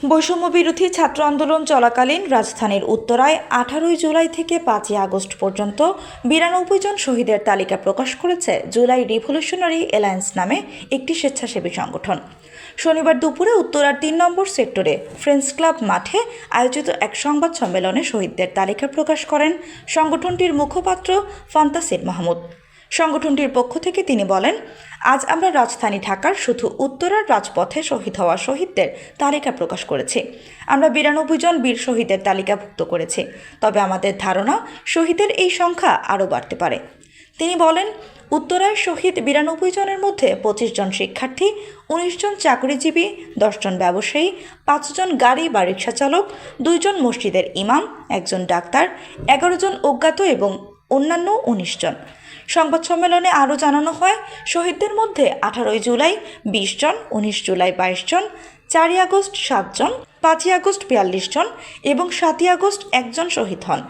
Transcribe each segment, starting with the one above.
বৈষম্য বিরোধী ছাত্র আন্দোলন চলাকালীন রাজধানীর উত্তরায় 18 জুলাই থেকে 5 আগস্ট পর্যন্ত 92 জন শহীদের তালিকা প্রকাশ করেছে জুলাই রিভলিউশনারি অ্যালায়েন্স নামে একটি স্বেচ্ছাসেবী সংগঠন। শনিবার দুপুরে উত্তরার 3 নম্বর সেক্টরে ফ্রেন্ডস ক্লাব মাঠে আয়োজিত এক সংবাদ সম্মেলনে শহীদদের তালিকা প্রকাশ করেন সংগঠনটির মুখপাত্র ফান্তাসির মাহমুদ। সংগঠনটির পক্ষ থেকে তিনি বলেন, আজ আমরা রাজধানী ঢাকার শুধু উত্তরার রাজপথে শহীদ হওয়া শহীদদের তালিকা প্রকাশ করেছি। আমরা 92 জন বীর শহীদের তালিকাভুক্ত করেছি, তবে আমাদের ধারণা শহীদের এই সংখ্যা আরও বাড়তে পারে। তিনি বলেন, উত্তরায় শহীদ 92 জনের মধ্যে 25 জন শিক্ষার্থী, 19 জন চাকরিজীবী, 10 জন ব্যবসায়ী, 5 জন গাড়ি বা রিক্সা চালক, 2 জন মসজিদের ইমাম, 1 জন ডাক্তার, 11 জন অজ্ঞাত এবং অন্যান্য 19 জন। সংবাদ সম্মেলনে আরও জানানো হয়, শহীদদের মধ্যে 18 জুলাই 20 জন, 19 জুলাই 22 জন, 4 আগস্ট 7 জন, 5 আগস্ট 42 জন এবং 7 আগস্ট 1 জন শহীদ হন।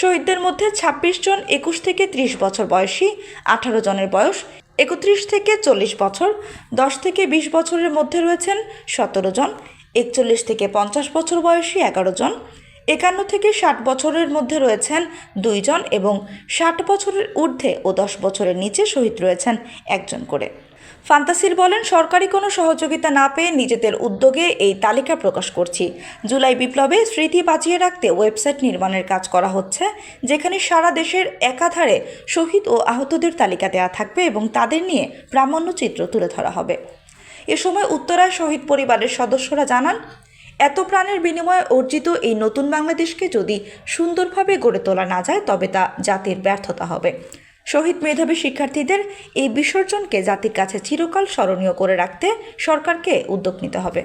শহীদদের মধ্যে 26 জন 21 থেকে 30 বছর বয়সী, 18 জনের বয়স 31 থেকে 40 বছর, 10 থেকে 20 বছরের মধ্যে রয়েছেন 17 জন, 41 থেকে 50 বছর বয়সী 11 জন, 51 থেকে 60 বছরের মধ্যে রয়েছেন 2 জন এবং 60 বছরের ঊর্ধ্বে ও 10 বছরের নিচে শহীদ রয়েছেন 1 জন করে। ফান্তাসির বলেন, সরকারি কোনো সহযোগিতা না পেয়ে নিজেদের উদ্যোগে এই তালিকা প্রকাশ করছি। জুলাই বিপ্লবে স্মৃতি বাঁচিয়ে রাখতে ওয়েবসাইট নির্মাণের কাজ করা হচ্ছে, যেখানে সারা দেশের একাধারে শহীদ ও আহতদের তালিকা দেওয়া থাকবে এবং তাদের নিয়ে প্রামাণ্যচিত্র তুলে ধরা হবে। এ সময় উত্তরায় শহীদ পরিবারের সদস্যরা জানান, এত প্রাণের বিনিময়ে অর্জিত এই নতুন বাংলাদেশকে যদি সুন্দরভাবে গড়ে তোলা না যায়, তবে তা জাতির ব্যর্থতা হবে। শহীদ মেধাবী শিক্ষার্থীদের এই বিসর্জনকে জাতির কাছে চিরকাল স্মরণীয় করে রাখতে সরকারকে উদ্যোগ নিতে হবে।